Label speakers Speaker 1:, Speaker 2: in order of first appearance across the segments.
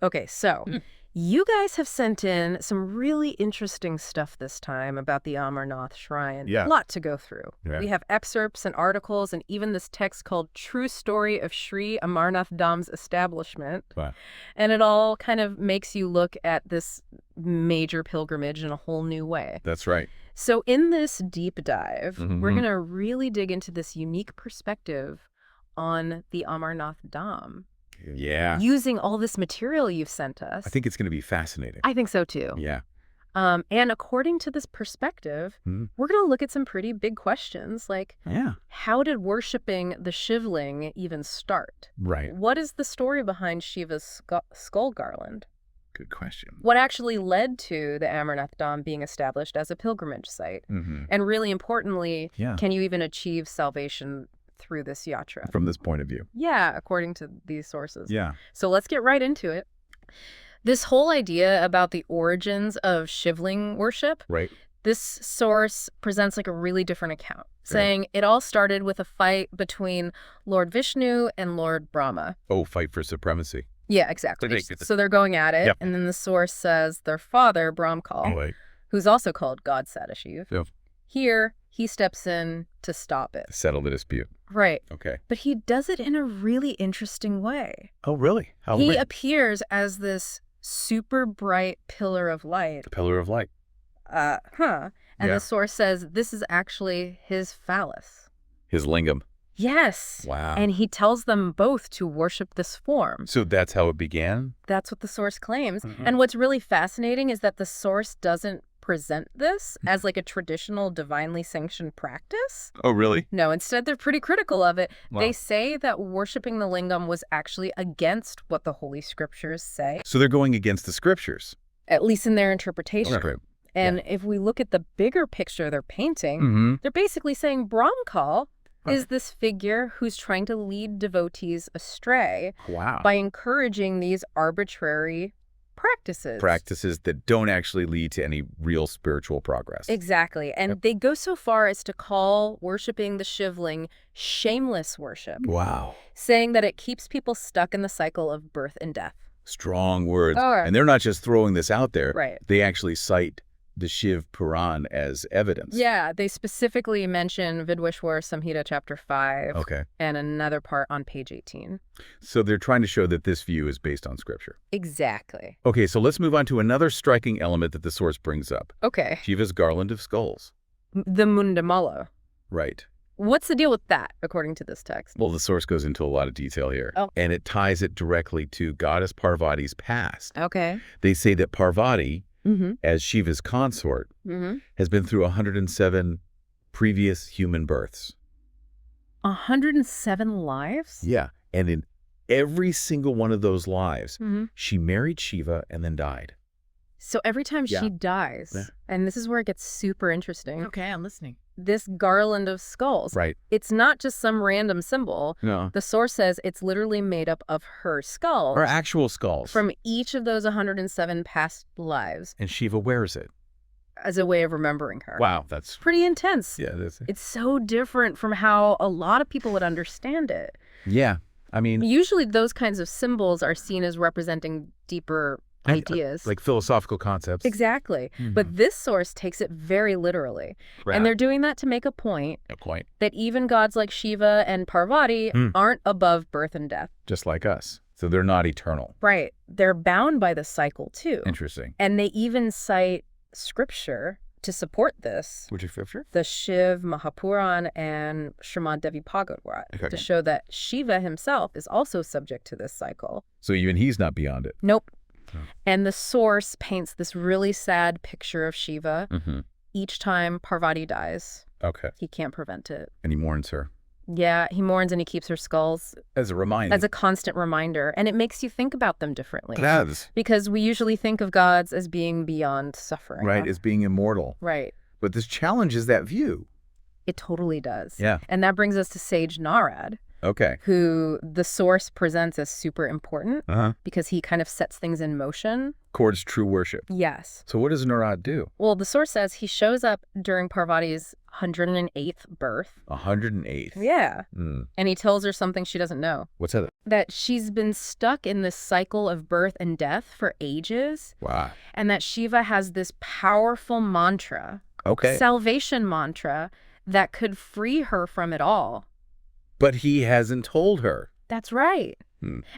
Speaker 1: Okay, so you guys have sent in some really interesting stuff this time about the Amarnath Shrine.
Speaker 2: Yeah.
Speaker 1: A lot to go through.
Speaker 2: Yeah.
Speaker 1: We have excerpts and articles and even this text called True Story of Shri Amarnaath Dhaam's Establishment.
Speaker 2: Wow.
Speaker 1: And it all kind of makes you look at this major pilgrimage in a whole new way.
Speaker 2: That's right.
Speaker 1: So in this deep dive, we're
Speaker 2: Mhm.
Speaker 1: going to really dig into this unique perspective on the Amarnaath Dhaam.
Speaker 2: Yeah.
Speaker 1: Using all this material you've sent us.
Speaker 2: I think it's going to be fascinating.
Speaker 1: I think so too.
Speaker 2: Yeah.
Speaker 1: And according to this perspective,
Speaker 2: Mhm.
Speaker 1: we're going to look at some pretty big questions like,
Speaker 2: Yeah.
Speaker 1: how did worshiping the Shivling even start?
Speaker 2: Right.
Speaker 1: What is the story behind Shiva's skull garland?
Speaker 2: Good question.
Speaker 1: What actually led to the Amarnath Dhaam being established as a pilgrimage site?
Speaker 2: Mm-hmm.
Speaker 1: And really importantly,
Speaker 2: Yeah.
Speaker 1: can you even achieve salvation through this yatra?
Speaker 2: From this point of view.
Speaker 1: Yeah, according to these sources.
Speaker 2: Yeah.
Speaker 1: So let's get right into it. This whole idea about the origins of Shivling worship,
Speaker 2: Right.
Speaker 1: this source presents like a really different account, saying it all started with a fight between Lord Vishnu and Lord Brahma.
Speaker 2: Oh, fight for supremacy.
Speaker 1: Yeah, exactly.
Speaker 2: They get the-
Speaker 1: So they're going at it,
Speaker 2: Yep.
Speaker 1: and then the source says their father, Brahmkal,
Speaker 2: Right.
Speaker 1: who's also called God Sadashiv,
Speaker 2: Yep.
Speaker 1: here he steps in to stop it.
Speaker 2: Settle the dispute.
Speaker 1: Right.
Speaker 2: Okay.
Speaker 1: But he does it in a really interesting way.
Speaker 2: Oh, really? How
Speaker 1: He appears as this super bright pillar of light.
Speaker 2: The pillar of light.
Speaker 1: And
Speaker 2: Yeah.
Speaker 1: the source says this is actually his phallus.
Speaker 2: His lingam.
Speaker 1: Yes.
Speaker 2: Wow.
Speaker 1: And he tells them both to worship this form.
Speaker 2: So that's how it began?
Speaker 1: That's what the source claims.
Speaker 2: Mhm.
Speaker 1: And what's really fascinating is that the source doesn't present this as like a traditional divinely sanctioned practice.
Speaker 2: Oh, really?
Speaker 1: No, instead they're pretty critical of it.
Speaker 2: Wow.
Speaker 1: They say that worshiping the lingam was actually against what the Holy Scriptures say,
Speaker 2: So they're going against the scriptures.
Speaker 1: at least in their interpretation.
Speaker 2: Okay.
Speaker 1: And if we look at the bigger picture they're painting,
Speaker 2: Mm-hmm.
Speaker 1: they're basically saying Brahmkal is this figure who's trying to lead devotees astray
Speaker 2: Wow.
Speaker 1: by encouraging these arbitrary practices.
Speaker 2: Practices that don't actually lead to any real spiritual progress.
Speaker 1: Exactly. And they go so far as to call worshiping the Shivling shameless worship,
Speaker 2: Wow.
Speaker 1: saying that it keeps people stuck in the cycle of birth and death.
Speaker 2: Strong words.
Speaker 1: Oh.
Speaker 2: And they're not just throwing this out there.
Speaker 1: Right.
Speaker 2: They actually cite the Shiv Puran as evidence.
Speaker 1: Yeah, they specifically mention Vidweshwar Samhita chapter 5
Speaker 2: Okay.
Speaker 1: and another part on page 18.
Speaker 2: So they're trying to show that this view is based on scripture.
Speaker 1: Exactly.
Speaker 2: Okay, so let's move on to another striking element that the source brings up.
Speaker 1: Okay.
Speaker 2: Shiva's garland of skulls.
Speaker 1: The Mundamala.
Speaker 2: Right.
Speaker 1: What's the deal with that, according to this text?
Speaker 2: Well, the source goes into a lot of detail here.
Speaker 1: Oh.
Speaker 2: And it ties it directly to goddess Parvati's past.
Speaker 1: Okay.
Speaker 2: They say that Parvati,
Speaker 1: Mm-hmm.
Speaker 2: as Shiva's consort,
Speaker 1: Mm-hmm.
Speaker 2: has been through 107 previous human births.
Speaker 1: 107 lives?
Speaker 2: Yeah. And in every single one of those lives,
Speaker 1: Mm-hmm.
Speaker 2: she married Shiva and then died.
Speaker 1: So every time
Speaker 2: Yeah.
Speaker 1: she dies,
Speaker 2: Yeah.
Speaker 1: and this is where it gets super interesting,
Speaker 3: Okay, I'm listening.
Speaker 1: this garland of skulls,
Speaker 2: Right.
Speaker 1: it's not just some random symbol.
Speaker 2: No.
Speaker 1: The source says it's literally made up of her skull
Speaker 2: Or actual skulls.
Speaker 1: from each of those 107 past lives
Speaker 2: And Shiva wears it.
Speaker 1: as a way of remembering her.
Speaker 2: Wow. That's,
Speaker 1: Pretty intense.
Speaker 2: yeah. That's,
Speaker 1: It's so different from how a lot of people would understand it.
Speaker 2: yeah. I mean,
Speaker 1: Usually those kinds of symbols are seen as representing deeper ideas.
Speaker 2: like philosophical concepts.
Speaker 1: Exactly.
Speaker 2: Mhm.
Speaker 1: But this source takes it very literally.
Speaker 2: Right.
Speaker 1: And they're doing that to make a point
Speaker 2: No, quite.
Speaker 1: that even gods like Shiva and Parvati
Speaker 2: Mm.
Speaker 1: aren't above birth and death.
Speaker 2: Just like us. So they're not eternal.
Speaker 1: Right. They're bound by the cycle too.
Speaker 2: Interesting.
Speaker 1: And they even cite scripture to support this.
Speaker 2: Which is scripture?
Speaker 1: The Shiv Mahapuran and Srimad Devi Bhagavad
Speaker 2: Okay.
Speaker 1: to show that Shiva himself is also subject to this cycle.
Speaker 2: So even he's not beyond it.
Speaker 1: Nope.
Speaker 2: Oh.
Speaker 1: And the source paints this really sad picture of Shiva.
Speaker 2: Mm-hmm.
Speaker 1: Each time Parvati dies,
Speaker 2: Okay.
Speaker 1: he can't prevent it.
Speaker 2: And he mourns her.
Speaker 1: Yeah, he mourns and he keeps her skulls
Speaker 2: As a reminder.
Speaker 1: as a constant reminder. And it makes you think about them differently.
Speaker 2: It does.
Speaker 1: Because we usually think of gods as being beyond suffering.
Speaker 2: Right. As being immortal.
Speaker 1: Right.
Speaker 2: But this challenges that view.
Speaker 1: It totally does.
Speaker 2: Yeah.
Speaker 1: And that brings us to Sage Narad,
Speaker 2: Okay.
Speaker 1: who the source presents as super important
Speaker 2: Uh-huh.
Speaker 1: because he kind of sets things in motion.
Speaker 2: Towards true worship.
Speaker 1: Yes.
Speaker 2: So what does Narad do?
Speaker 1: Well, the source says he shows up during Parvati's 108th birth.
Speaker 2: 108th.
Speaker 1: Yeah.
Speaker 2: Mm.
Speaker 1: And he tells her something she doesn't know.
Speaker 2: What's that?
Speaker 1: That she's been stuck in this cycle of birth and death for ages.
Speaker 2: Wow.
Speaker 1: And that Shiva has this powerful mantra,
Speaker 2: Okay.
Speaker 1: salvation mantra, that could free her from it all.
Speaker 2: But he hasn't told her.
Speaker 1: That's right.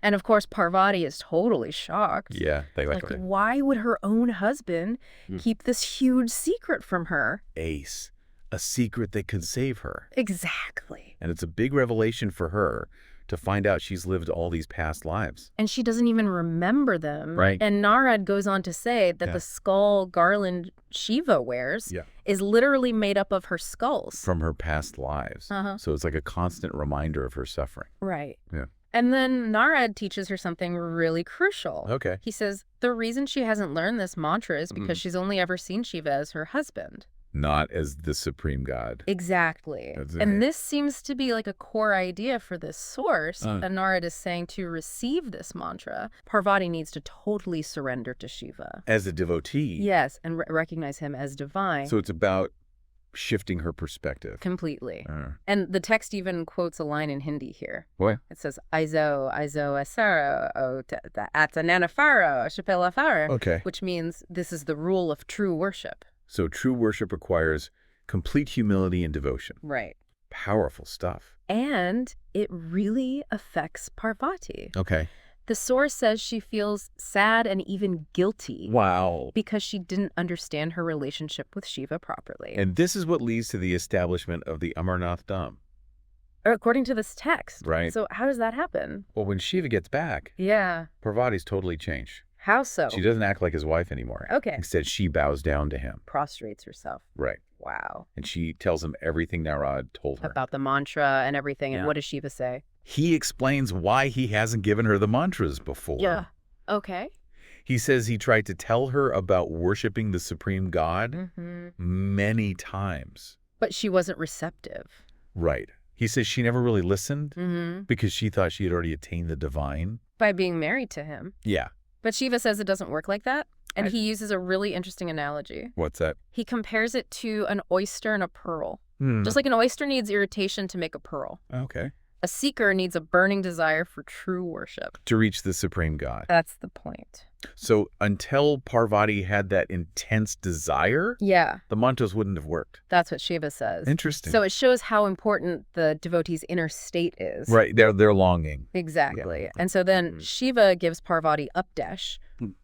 Speaker 1: And of course, Parvati is totally shocked.
Speaker 2: Yeah. They
Speaker 1: Like, why would her own husband keep this huge secret from her?
Speaker 2: Ace. A secret that could save her.
Speaker 1: Exactly.
Speaker 2: And it's a big revelation for her to find out she's lived all these past lives.
Speaker 1: And she doesn't even remember them.
Speaker 2: Right.
Speaker 1: And Narad goes on to say that the skull garland Shiva wears is literally made up of her skulls.
Speaker 2: From her past lives. So it's like a constant reminder of her suffering.
Speaker 1: Right.
Speaker 2: Yeah.
Speaker 1: And then Narad teaches her something really crucial.
Speaker 2: Okay.
Speaker 1: He says the reason she hasn't learned this mantra is because she's only ever seen Shiva as her husband.
Speaker 2: Not as the supreme god.
Speaker 1: Exactly. And this seems to be like a core idea for this source. And Narad is saying to receive this mantra, Parvati needs to totally surrender to Shiva.
Speaker 2: As a devotee.
Speaker 1: Yes, and recognize him as divine.
Speaker 2: So it's about shifting her perspective.
Speaker 1: Completely. And the text even quotes a line in Hindi here.
Speaker 2: What?
Speaker 1: It says, Aizo asaro o atananafaro shapelafaro.
Speaker 2: Okay.
Speaker 1: Which means this is the rule of true worship.
Speaker 2: So true worship requires complete humility and devotion.
Speaker 1: Right.
Speaker 2: Powerful stuff.
Speaker 1: And it really affects Parvati.
Speaker 2: Okay.
Speaker 1: The source says she feels sad and even guilty.
Speaker 2: Wow.
Speaker 1: Because she didn't understand her relationship with Shiva properly.
Speaker 2: And this is what leads to the establishment of the Amarnaath Dhaam.
Speaker 1: According to this text.
Speaker 2: Right.
Speaker 1: So how does that happen?
Speaker 2: Well, when Shiva gets back,
Speaker 1: Yeah.
Speaker 2: Parvati's totally changed.
Speaker 1: How so?
Speaker 2: She doesn't act like his wife anymore.
Speaker 1: Okay.
Speaker 2: Instead, she bows down to him.
Speaker 1: Prostrates herself.
Speaker 2: Right.
Speaker 1: Wow.
Speaker 2: And she tells him everything Narad told her.
Speaker 1: About the mantra and everything. And
Speaker 2: Yeah.
Speaker 1: what does Shiva say?
Speaker 2: He explains why he hasn't given her the mantras before.
Speaker 1: Yeah. Okay.
Speaker 2: He says he tried to tell her about worshiping the supreme god many times.
Speaker 1: But she wasn't receptive.
Speaker 2: Right. He says she never really listened because she thought she had already attained the divine.
Speaker 1: By being married to him.
Speaker 2: Yeah.
Speaker 1: But Shiva says it doesn't work like that. And he uses a really interesting analogy.
Speaker 2: What's that?
Speaker 1: He compares it to an oyster and a pearl. Just like an oyster needs irritation to make a pearl.
Speaker 2: Okay.
Speaker 1: A seeker needs a burning desire for true worship.
Speaker 2: To reach the supreme god.
Speaker 1: That's the point.
Speaker 2: So until Parvati had that intense desire,
Speaker 1: Yeah.
Speaker 2: the mantras wouldn't have worked.
Speaker 1: That's what Shiva says.
Speaker 2: Interesting.
Speaker 1: So it shows how important the devotee's inner state is.
Speaker 2: Right. They're longing.
Speaker 1: Exactly.
Speaker 2: Yeah.
Speaker 1: And so then Shiva gives Parvati updesh,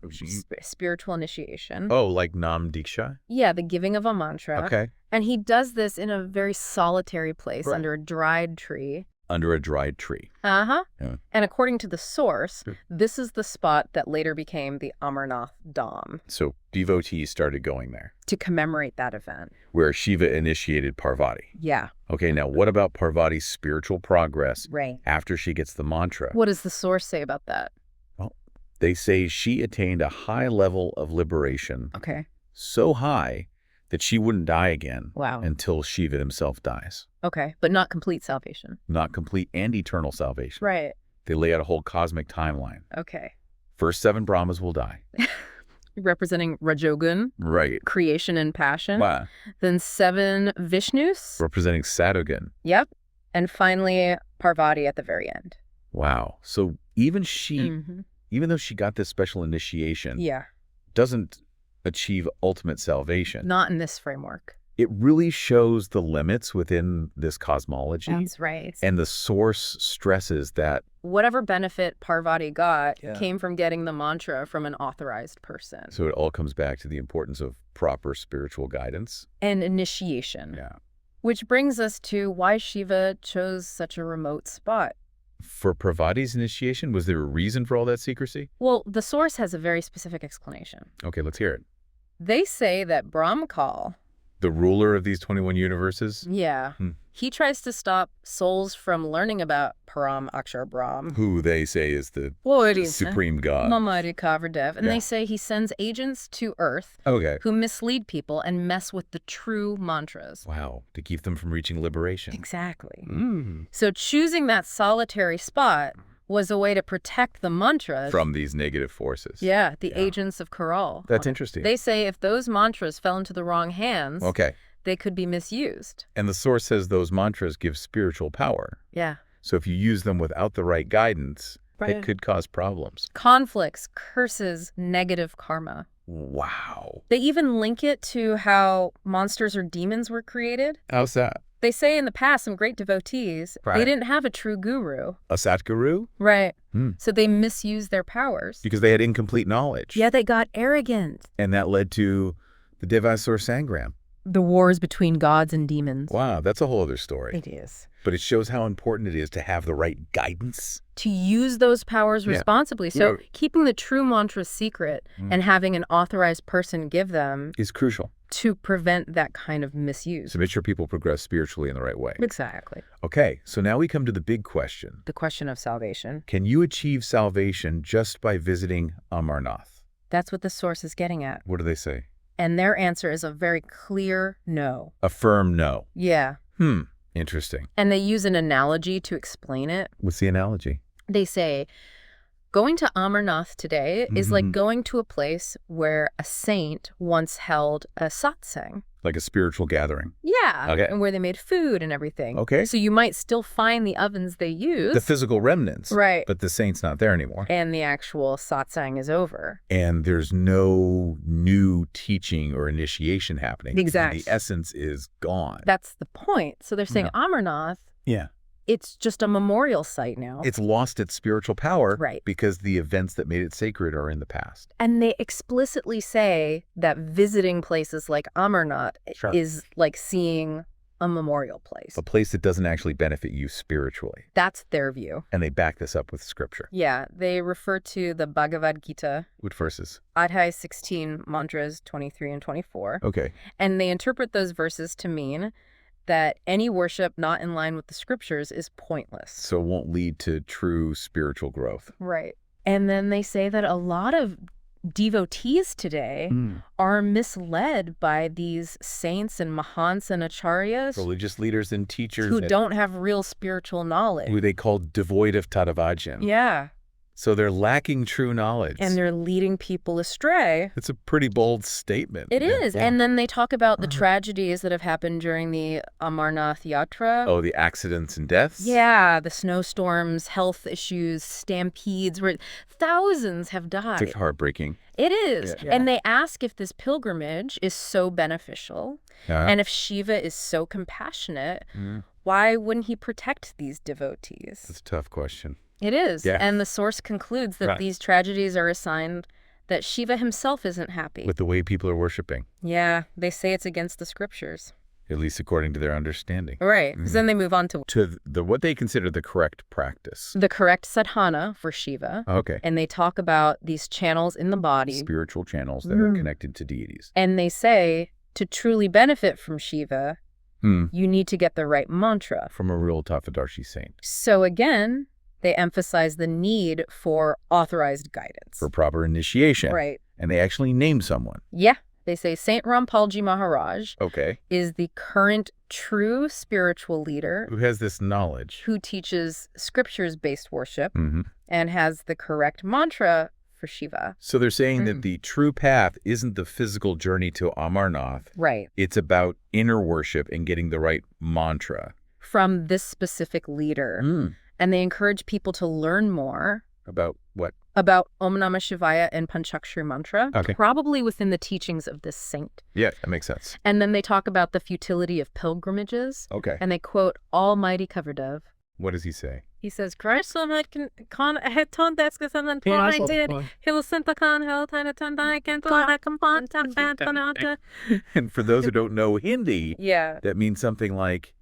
Speaker 2: She-
Speaker 1: spiritual initiation.
Speaker 2: Oh, like Nam Diksha?
Speaker 1: Yeah, the giving of a mantra.
Speaker 2: Okay.
Speaker 1: And he does this in a very solitary place
Speaker 2: Right.
Speaker 1: under a dried tree.
Speaker 2: Under a dried tree.
Speaker 1: Uh-huh.
Speaker 2: Yeah.
Speaker 1: And according to the source, this is the spot that later became the Amarnaath Dhaam
Speaker 2: So devotees started going there,
Speaker 1: to commemorate that event.
Speaker 2: where Shiva initiated Parvati.
Speaker 1: Yeah.
Speaker 2: Okay, now what about Parvati's spiritual progress
Speaker 1: Right.
Speaker 2: after she gets the mantra?
Speaker 1: What does the source say about that?
Speaker 2: Well, they say she attained a high level of liberation,
Speaker 1: Okay.
Speaker 2: so high that she wouldn't die again
Speaker 1: Wow.
Speaker 2: until Shiva himself dies.
Speaker 1: Okay. But not complete salvation.
Speaker 2: Not complete and eternal salvation.
Speaker 1: Right.
Speaker 2: They lay out a whole cosmic timeline.
Speaker 1: Okay.
Speaker 2: First 7 Brahmas will die.
Speaker 1: Representing Rajogun,
Speaker 2: Right.
Speaker 1: creation and passion.
Speaker 2: Wow.
Speaker 1: Then 7 Vishnus.
Speaker 2: Representing Satyaguna.
Speaker 1: Yep. And finally, Parvati at the very end.
Speaker 2: Wow. So even she,
Speaker 1: Mhm.
Speaker 2: even though she got this special initiation,
Speaker 1: Yeah.
Speaker 2: doesn't achieve ultimate salvation.
Speaker 1: Not in this framework.
Speaker 2: It really shows the limits within this cosmology.
Speaker 1: That's right.
Speaker 2: And the source stresses that.
Speaker 1: Whatever benefit Parvati got
Speaker 2: Yeah.
Speaker 1: came from getting the mantra from an authorized person.
Speaker 2: So it all comes back to the importance of proper spiritual guidance.
Speaker 1: And initiation.
Speaker 2: Yeah.
Speaker 1: Which brings us to why Shiva chose such a remote spot.
Speaker 2: For Parvati's initiation, was there a reason for all that secrecy?
Speaker 1: Well, the source has a very specific explanation.
Speaker 2: Okay, let's hear it.
Speaker 1: They say that Brahmakal,
Speaker 2: The ruler of these 21 universes,
Speaker 1: yeah, he tries to stop souls from learning about Param Akshar Brahm.
Speaker 2: who they say is the
Speaker 1: What is
Speaker 2: supreme god.
Speaker 1: Mamadi Kavardev. And
Speaker 2: Yeah.
Speaker 1: they say he sends agents to Earth
Speaker 2: Okay.
Speaker 1: who mislead people and mess with the true mantras.
Speaker 2: Wow, to keep them from reaching liberation.
Speaker 1: Exactly.
Speaker 2: Mm.
Speaker 1: So choosing that solitary spot was a way to protect the mantras
Speaker 2: From these negative forces.
Speaker 1: the agents of Karal.
Speaker 2: That's interesting.
Speaker 1: They say if those mantras fell into the wrong hands,
Speaker 2: Okay.
Speaker 1: they could be misused.
Speaker 2: And the source says those mantras give spiritual power.
Speaker 1: Yeah.
Speaker 2: So if you use them without the right guidance,
Speaker 1: Right.
Speaker 2: it could cause problems.
Speaker 1: Conflicts, curses, negative karma.
Speaker 2: Wow.
Speaker 1: They even link it to how monsters or demons were created.
Speaker 2: How's that?
Speaker 1: They say in the past, some great devotees,
Speaker 2: Right.
Speaker 1: they didn't have a true guru.
Speaker 2: A Satguru?
Speaker 1: Right.
Speaker 2: Hmm.
Speaker 1: So they misused their powers.
Speaker 2: Because they had incomplete knowledge.
Speaker 1: Yeah, they got arrogant.
Speaker 2: And that led to the Devasur Sangram.
Speaker 1: The wars between gods and demons.
Speaker 2: Wow, that's a whole other story.
Speaker 1: It is.
Speaker 2: But it shows how important it is to have the right guidance.
Speaker 1: To use those powers
Speaker 2: Yeah.
Speaker 1: responsibly. So
Speaker 2: Yeah.
Speaker 1: keeping the true mantra secret and having an authorized person give them
Speaker 2: Is crucial.
Speaker 1: to prevent that kind of misuse.
Speaker 2: To make sure people progress spiritually in the right way.
Speaker 1: Exactly.
Speaker 2: Okay, so now we come to the big question.
Speaker 1: The question of salvation.
Speaker 2: Can you achieve salvation just by visiting Amarnath?
Speaker 1: That's what the source is getting at.
Speaker 2: What do they say?
Speaker 1: And their answer is a very clear no.
Speaker 2: A firm no.
Speaker 1: Yeah.
Speaker 2: Interesting.
Speaker 1: And they use an analogy to explain it.
Speaker 2: What's the analogy?
Speaker 1: They say, going to Amarnath today is like going to a place where a saint once held a satsang.
Speaker 2: Like a spiritual gathering.
Speaker 1: Yeah.
Speaker 2: Okay.
Speaker 1: And where they made food and everything.
Speaker 2: Okay.
Speaker 1: So you might still find the ovens they use.
Speaker 2: The physical remnants.
Speaker 1: Right.
Speaker 2: But the saint's not there anymore.
Speaker 1: And the actual satsang is over.
Speaker 2: And there's no new teaching or initiation happening.
Speaker 1: Exactly.
Speaker 2: The essence is gone.
Speaker 1: That's the point. So they're saying Amarnath,
Speaker 2: Yeah.
Speaker 1: it's just a memorial site now.
Speaker 2: It's lost its spiritual power.
Speaker 1: Right.
Speaker 2: Because the events that made it sacred are in the past.
Speaker 1: And they explicitly say that visiting places like Amarnath
Speaker 2: Sure.
Speaker 1: is like seeing a memorial place.
Speaker 2: A place that doesn't actually benefit you spiritually.
Speaker 1: That's their view.
Speaker 2: And they back this up with scripture.
Speaker 1: Yeah, they refer to the Bhagavad Gita,
Speaker 2: What verses?
Speaker 1: Adhyaya 16, mantras 23 and 24.
Speaker 2: Okay.
Speaker 1: And they interpret those verses to mean that any worship not in line with the scriptures is pointless.
Speaker 2: So it won't lead to true spiritual growth.
Speaker 1: Right. And then they say that a lot of devotees today are misled by these saints and mahants and acharyas
Speaker 2: Religious leaders and teachers
Speaker 1: who don't have real spiritual knowledge.
Speaker 2: who they call devoid of Tadavajan.
Speaker 1: Yeah.
Speaker 2: So they're lacking true knowledge.
Speaker 1: And they're leading people astray.
Speaker 2: It's a pretty bold statement.
Speaker 1: It
Speaker 2: Yeah.
Speaker 1: is.
Speaker 2: Yeah.
Speaker 1: And then they talk about the tragedies that have happened during the Amarnath Yatra.
Speaker 2: Oh, the accidents and deaths?
Speaker 1: Yeah, the snowstorms, health issues, stampedes, where thousands have
Speaker 2: It's
Speaker 1: died.
Speaker 2: like heartbreaking.
Speaker 1: It is.
Speaker 2: Yeah.
Speaker 1: And they ask if this pilgrimage is so beneficial
Speaker 2: Yeah.
Speaker 1: and if Shiva is so compassionate, why wouldn't he protect these devotees?
Speaker 2: That's a tough question.
Speaker 1: It is.
Speaker 2: Yeah.
Speaker 1: And the source concludes that
Speaker 2: Right.
Speaker 1: these tragedies are a sign that Shiva himself isn't happy.
Speaker 2: With the way people are worshiping,
Speaker 1: Yeah, they say it's against the scriptures.
Speaker 2: at least according to their understanding.
Speaker 1: Right. Because then they move on to
Speaker 2: To what they consider the correct practice.
Speaker 1: the correct sadhana for Shiva.
Speaker 2: Okay.
Speaker 1: And they talk about these channels in the body.
Speaker 2: Spiritual channels that are connected to deities.
Speaker 1: And they say to truly benefit from Shiva, you need to get the right mantra.
Speaker 2: From a real Tafadarshi saint.
Speaker 1: So again, they emphasize the need for authorized guidance.
Speaker 2: For proper initiation.
Speaker 1: Right.
Speaker 2: And they actually name someone.
Speaker 1: Yeah. They say Saint Rampalji Maharaj
Speaker 2: Okay.
Speaker 1: is the current true spiritual leader
Speaker 2: Who has this knowledge?
Speaker 1: who teaches scriptures-based worship
Speaker 2: Mm-hmm.
Speaker 1: and has the correct mantra for Shiva.
Speaker 2: So they're saying that the true path isn't the physical journey to Amarnath.
Speaker 1: Right.
Speaker 2: It's about inner worship and getting the right mantra.
Speaker 1: From this specific leader. And they encourage people to learn more
Speaker 2: About what?
Speaker 1: about Om Namah Shivaya and Panchakshari mantra,
Speaker 2: Okay.
Speaker 1: probably within the teachings of this saint.
Speaker 2: Yeah, that makes sense.
Speaker 1: And then they talk about the futility of pilgrimages,
Speaker 2: Okay.
Speaker 1: and they quote Almighty Kavardov.
Speaker 2: What does he say?
Speaker 1: He says, "Christ kan ton deska sanan
Speaker 2: And for those who don't know Hindi,
Speaker 1: Yeah.
Speaker 2: that means something like,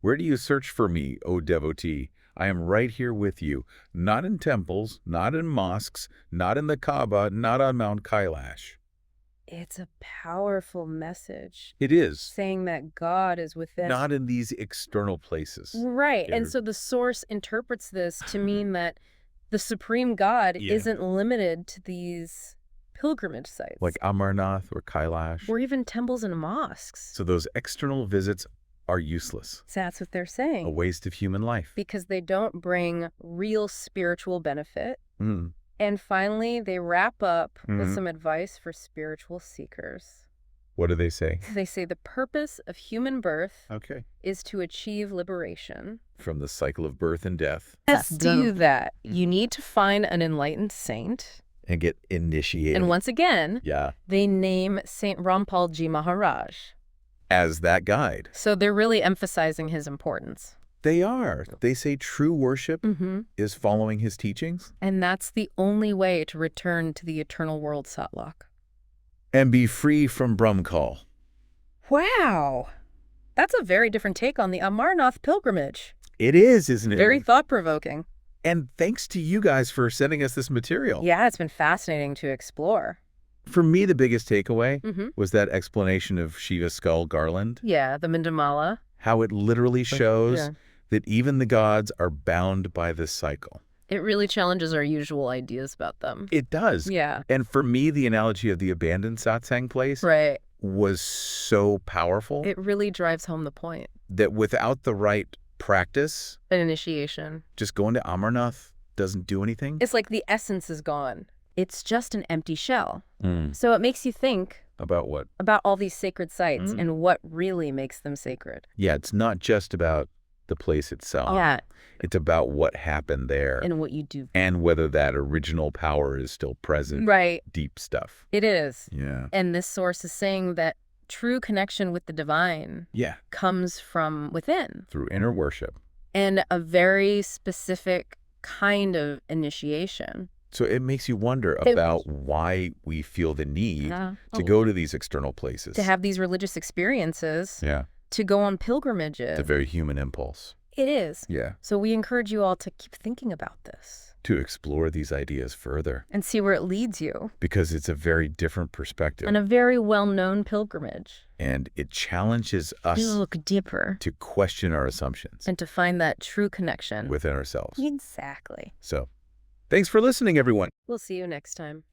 Speaker 2: where do you search for me, O devotee? I am right here with you, not in temples, not in mosques, not in the Kaaba, not on Mount Kailash.
Speaker 1: It's a powerful message
Speaker 2: It is.
Speaker 1: saying that God is within.
Speaker 2: Not in these external places.
Speaker 1: Right.
Speaker 2: Yeah.
Speaker 1: And so the source interprets this to mean that the supreme God
Speaker 2: Yeah.
Speaker 1: isn't limited to these pilgrimage sites.
Speaker 2: Like Amarnath or Kailash.
Speaker 1: or even temples and mosques.
Speaker 2: So those external visits are useless.
Speaker 1: So that's what they're saying.
Speaker 2: A waste of human life.
Speaker 1: Because they don't bring real spiritual benefit.
Speaker 2: Mm.
Speaker 1: And finally, they wrap up with
Speaker 2: Mhm.
Speaker 1: some advice for spiritual seekers.
Speaker 2: What do they say?
Speaker 1: They say the purpose of human birth
Speaker 2: Okay.
Speaker 1: is to achieve liberation.
Speaker 2: From the cycle of birth and death.
Speaker 1: Yes, do that. You need to find an enlightened saint.
Speaker 2: And get initiated.
Speaker 1: And once again,
Speaker 2: Yeah.
Speaker 1: they name Saint Rampalji Maharaj.
Speaker 2: As that guide.
Speaker 1: So they're really emphasizing his importance.
Speaker 2: They are. They say true worship is following his teachings.
Speaker 1: And that's the only way to return to the eternal world, Satlok.
Speaker 2: And be free from Brahmkal.
Speaker 1: Wow. That's a very different take on the Amarnath pilgrimage.
Speaker 2: It is, isn't it?
Speaker 1: Very thought-provoking.
Speaker 2: And thanks to you guys for sending us this material.
Speaker 1: Yeah, it's been fascinating to explore.
Speaker 2: For me, the biggest takeaway was that explanation of Shiva's skull garland.
Speaker 1: Yeah, the Mindamala.
Speaker 2: How it literally shows that even the gods are bound by this cycle.
Speaker 1: It really challenges our usual ideas about them.
Speaker 2: It does.
Speaker 1: Yeah.
Speaker 2: And for me, the analogy of the abandoned satsang place was so powerful.
Speaker 1: It really drives home the point.
Speaker 2: That without the right practice,
Speaker 1: an initiation,
Speaker 2: just going to Amarnath doesn't do anything.
Speaker 1: It's like the essence is gone. It's just an empty shell. So it makes you think.
Speaker 2: About what?
Speaker 1: About all these sacred sites and what really makes them sacred.
Speaker 2: Yeah, it's not just about the place itself.
Speaker 1: Yeah.
Speaker 2: It's about what happened there.
Speaker 1: And what you do.
Speaker 2: And whether that original power is still present.
Speaker 1: Right.
Speaker 2: Deep stuff.
Speaker 1: It is.
Speaker 2: Yeah.
Speaker 1: And this source is saying that true connection with the divine comes from within.
Speaker 2: Through inner worship.
Speaker 1: And a very specific kind of initiation.
Speaker 2: So it makes you wonder about why we feel the need to go to these external places.
Speaker 1: To have these religious experiences.
Speaker 2: Yeah.
Speaker 1: To go on pilgrimages.
Speaker 2: It's a very human impulse.
Speaker 1: It is.
Speaker 2: Yeah.
Speaker 1: So we encourage you all to keep thinking about this.
Speaker 2: To explore these ideas further.
Speaker 1: And see where it leads you.
Speaker 2: Because it's a very different perspective.
Speaker 1: And a very well-known pilgrimage.
Speaker 2: And it challenges us
Speaker 1: to look deeper.
Speaker 2: To question our assumptions.
Speaker 1: And to find that true connection.
Speaker 2: Within ourselves.
Speaker 1: Exactly.
Speaker 2: So, thanks for listening, everyone.
Speaker 1: We'll see you next time.